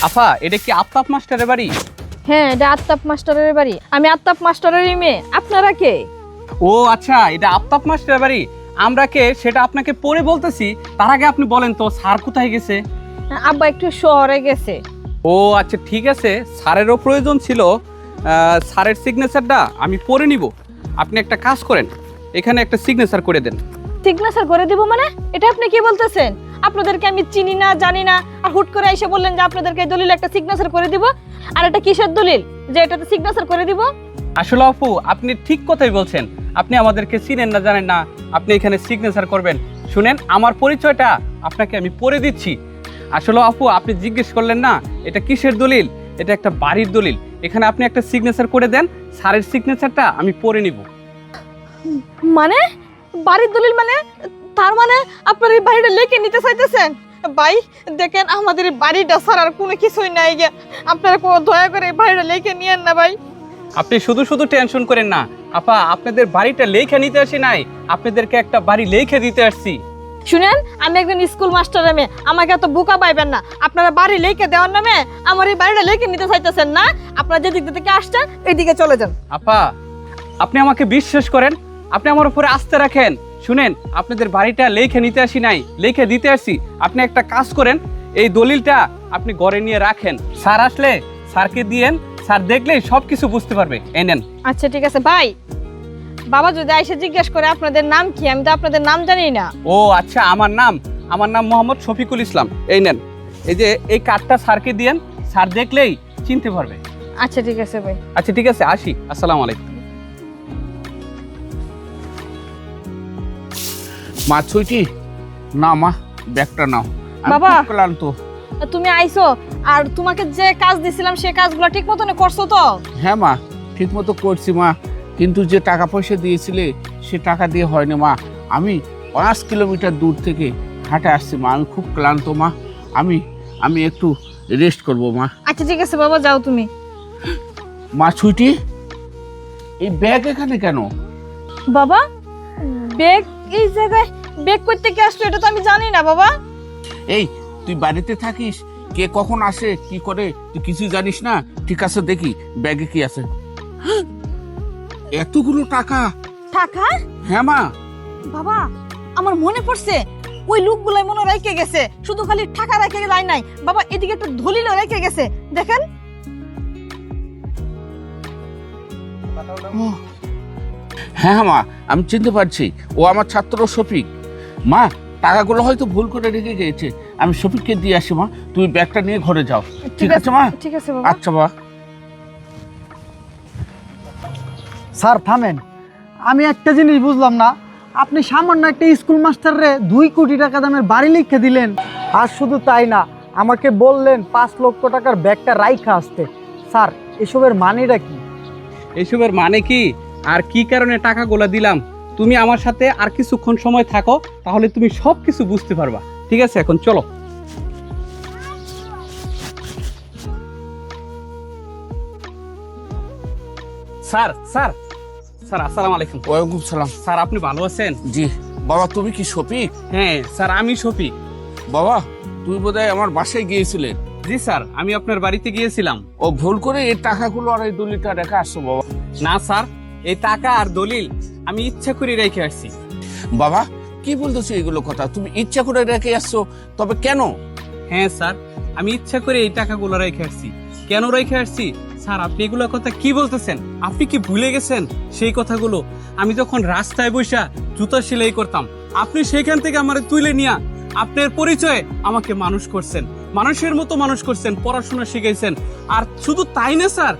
আফা, এটা কি আফতাব মাস্টারের বাড়ি? হ্যাঁ, এটা আফতাব মাস্টারের বাড়ি। আমি আফতাব মাস্টারেরই মেয়ে। আপনারা কে? ও আচ্ছা, এটা আফতাব মাস্টারের বাড়ি। আমরা কে সেটা আপনাকে পরে বলতেছি, তার আগে আপনি বলেন তো স্যার কোথায় গেছে? আব্বা একটু শহরে গেছে। ও আচ্ছা, ঠিক আছে। স্যারেরও প্রয়োজন ছিল। স্যারের সিগনেচারটা আমি পরে নিব। আপনি একটা কাজ করেন, এখানে একটা সিগনেচার করে দেন। সিগনেচার করে দিব মানে? এটা আপনি কি বলতেছেন? আপনাদেরকে আমি চিনি না, জানি না, আর হুট করে এসে বললেন যে আপনাদেরকে এই দলিল একটা সিগনেচার করে দিব। আর এটা কিসের দলিল যে এটাতে সিগনেচার করে দিব? আসলে আপু, আপনি ঠিক কথাই বলছেন। আপনি আমাদেরকে চিনেন না, জানেন না, আপনি এখানে সিগনেচার করবেন। শুনেন, আমার পরিচয়টা আপনাকে আমি পড়ে দিচ্ছি। আসলে আপু, আপনি জিজ্ঞেস করলেন না এটা কিসের দলিল, এটা একটা বাড়ির দলিল। এখানে আপনি একটা সিগনেচার করে দেন, স্যারের সিগনেচারটা আমি পড়ে নিব। মানে বাড়ির দলিল মানে? তার মানে আপনার এই বাড়িটা লিখে নিতে চাইতেছেন? ভাই দেখেন, আমাদের এই বাড়িটা ছাড়া আর কোনো কিছুই নাই গে। আপনারা দয়া করে এই বাড়িটা লিখে নিয়েন না ভাই। আপনি শুধু শুধু টেনশন করেন না আপা, আপনাদের বাড়িটা লেখা নিতে আসি নাই, আপনাদেরকে একটা বাড়ি লেখা দিতে আসছি। শুনেন, আমি একজন স্কুল মাস্টারের মেয়ে, আমাকে এত বোকা পাইবেন না। আপনারা বাড়ি লেখে দেওয়ার নামে আমার এই বাড়িটা লেখে নিতে চাইতেছেন না। আপনারা যে দিক থেকে আসছেন এইদিকে চলে যান। আপা, আপনি আমাকে বিশ্বাস করেন, আপনি আমার উপরে আস্থা রাখেন। শুনেন, আপনাদের বাড়িটা লেখে নিতে আসি নাই, লেখে দিতে আসছি। আপনি একটা কাজ করেন, এই দলিলটা আপনি ঘরে নিয়ে রাখেন। স্যার আসলে স্যারকে দিয়েন, স্যার দেখলেই সব কিছু বুঝতে পারবে। এই নেন। আচ্ছা ঠিক আছে ভাই। বাবা যদি এসে জিজ্ঞেস করে আপনাদের নাম কি, আমি তো আপনাদের নাম জানি না। ও আচ্ছা, আমার নাম মোহাম্মদ শফিকুল ইসলাম। এই নেন, এই যে এই কার্ডটা স্যারকে দিয়েন, স্যার দেখলেই চিনতে পারবে। আচ্ছা ঠিক আছে ভাই। আচ্ছা ঠিক আছে, আসি। আসসালামু আলাইকুম। মা ছুটি না, মা ব্যাগটা নাও। আমি বাবা। খুব ক্লান্ত। তুমি আইছো, আর তোমাকে যে কাজ দিছিলাম সেই কাজগুলো ঠিক মতন করছো তো? হ্যাঁ মা, ঠিক মতো করছি মা, কিন্তু যে টাকা পয়সা দিয়েছিলে সে টাকা দিয়ে হয়নি মা। আমি 5 কিলোমিটার দূর থেকে হাঁটে আসছি মা, আমি খুব ক্লান্ত মা। আমি একটু রেস্ট করব মা। আচ্ছা ঠিক আছে বাবা, যাও তুমি। মা ছুটি, এই ব্যাগ এখানে কেন? বাবা, ব্যাগ এই জায়গায়? ব্যাগ করতে কি আসলো এটা তো আমি জানি না বাবা। এই তুই বাড়িতে থাকিস, কে কখন আসে কি করে তুই কিছুই জানিস না? ঠিক আছে, দেখি ব্যাগে কি আছে। এতগুলো টাকা! টাকা? হ্যাঁ মা। বাবা, আমার মনে পড়ছে, ওই লোকগুলাই মনে রেখে গেছে। শুধু খালি টাকা রেখে যায় নাই বাবা, এদিকে একটা দলিলও রেখে গেছে, দেখেন। ও, হ্যাঁ মা, আমি চিনতে পারছি, ও আমার ছাত্র শফিক। মা, টাকাগুলো হয়তো ভুল করে রেখে গিয়েছে, আমি শফিককে দিয়ে আসি মা। তুমি ব্যাগটা নিয়ে ঘরে যাও। ঠিক আছে মা? ঠিক আছে বাবা। আচ্ছা মা। স্যার থামেন, আমি একটা জিনিস বুঝলাম না। আপনি সামান্য একটা স্কুল মাস্টাররে 2 কোটি টাকা দামের বাড়ি লিখে দিলেন, আর শুধু তাই না, আমাকে বললেন 5 লক্ষ টাকার ব্যাগটা রাইখা আসতে। স্যার, এসবের মানেটা কি? এসবের মানে কি আর কি কারণে টাকাগুলো দিলাম, তুমি আমার সাথে আর কিছুক্ষণ সময় থাকো, তাহলে তুমি সব কিছু বুঝতে পারবা। ঠিক আছে, এখন চলো। স্যার স্যার স্যার, আসসালামু আলাইকুম। ওয়ালাইকুম সালাম। স্যার, আপনি ভালো আছেন? জি বাবা, তুমি কি শফিক? হ্যাঁ স্যার, আমি শফিক। বাবা, তুমি বোধহয় আমার বাসায় গিয়েছিলে। জি স্যার, আমি আপনার বাড়িতে গিয়েছিলাম। ও ভুল করে এই টাকাগুলো আর এই দলিলটা রেখে আসছো বাবা। না স্যার, এই টাকা আর দলিল আমি ইচ্ছা করে রেখে আসছি। বাবা, কি বলতেছো এগুলো কথা? তুমি ইচ্ছা করে রেখে আসছো, তবে কেন? হ্যাঁ স্যার, আমি ইচ্ছা করে এই টাকাগুলো রেখে আসছি। কেন রেখে আসছি স্যার, আপনি এগুলোর কথা কি বলতেছেন? আপনি কি ভুলে গেছেন সেই কথাগুলো? আমি যখন রাস্তায় বসা জুতা সেলাই করতাম, আপনি সেখান থেকে আমারে তুলে নিয়া আপনার পরিচয়ে আমাকে মানুষ করছেন, মানুষের মতো মানুষ করছেন, পড়াশোনা শিখাইছেন। আর শুধু তাই না স্যার,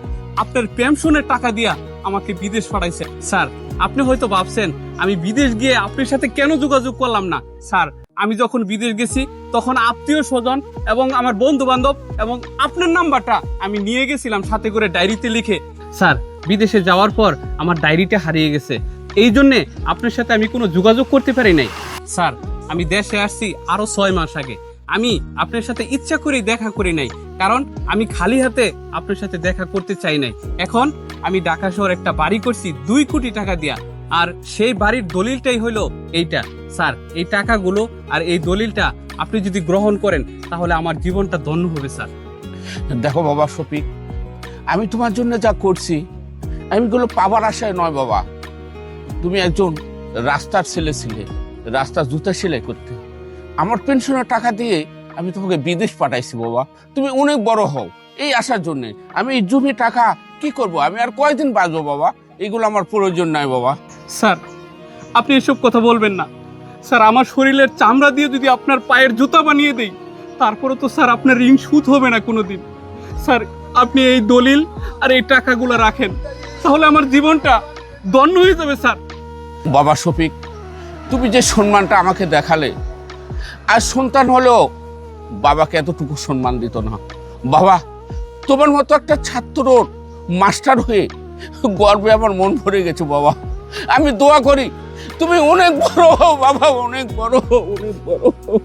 আপনার পেনশনের টাকা দিয়া আমাকে বিদেশ পাঠাইছেন। স্যার, আপনি হয়তো ভাবছেন আমি বিদেশ গিয়ে আপনার সাথে কেন যোগাযোগ করলাম না। স্যার, আমি যখন বিদেশ গেছি তখন আত্মীয় স্বজন এবং আমার বন্ধু বান্ধব এবং আপনার নাম্বারটা আমি নিয়ে গেছিলাম সাথে করে ডায়েরিতে লিখে। স্যার, বিদেশে যাওয়ার পর আমার ডায়েরিটা হারিয়ে গেছে, এই জন্যে আপনার সাথে আমি কোনো যোগাযোগ করতে পারি নাই। স্যার, আমি দেশে আসছি আরো 6 মাস আগে। আমি আপনার সাথে ইচ্ছা করেই দেখা করি নাই, কারণ আমি খালি হাতে আপনার সাথে দেখা করতে চাই নাই। এখন আমি ঢাকা শহর একটা বাড়ি করছি 2 কোটি টাকা দিয়া, আর সেই বাড়ির দলিলটাই হলো এইটা। স্যার, এই টাকাগুলো আর এই দলিলটা আপনি যদি গ্রহণ করেন তাহলে আমার জীবনটা ধন্য হবে স্যার। দেখো বাবা শফিক, আমি তোমার জন্য যা করছি আমি এগুলো পাবার আশায় নয় বাবা। তুমি একজন রাস্তার ছেলে ছিলে, রাস্তার জুতা সেলাই করতে। আমার পেনশনের টাকা দিয়ে আমি তোমাকে বিদেশ পাঠাইছি বাবা, তুমি অনেক বড় হও এই আশার জন্য। আমি এই জমি টাকা কি করব, আমি আর কয়দিন বাঁচবো বাবা, এগুলো আমার প্রয়োজন নাই বাবা। স্যার আপনি এসব কথা বলবেন না স্যার। আমার শরীরের চামড়া দিয়ে যদি আপনার পায়ের জুতা বানিয়ে দেই, তারপরে তো স্যার আপনার ঋণ সুদ হবে না কোনোদিন। স্যার আপনি এই দলিল আর এই টাকাগুলো রাখেন, তাহলে আমার জীবনটা ধন্য হয়ে যাবে স্যার। বাবা শফিক, তুমি যে সম্মানটা আমাকে দেখালে, আর সন্তান হলেও বাবাকে এতটুকু সম্মান দিত না। বাবা তোমার মতো একটা ছাত্র মাস্টার হয়ে গর্বে আমার মন ভরে গেছে বাবা। আমি দোয়া করি তুমি অনেক বড় হও বাবা, অনেক বড় হও, অনেক বড় হও।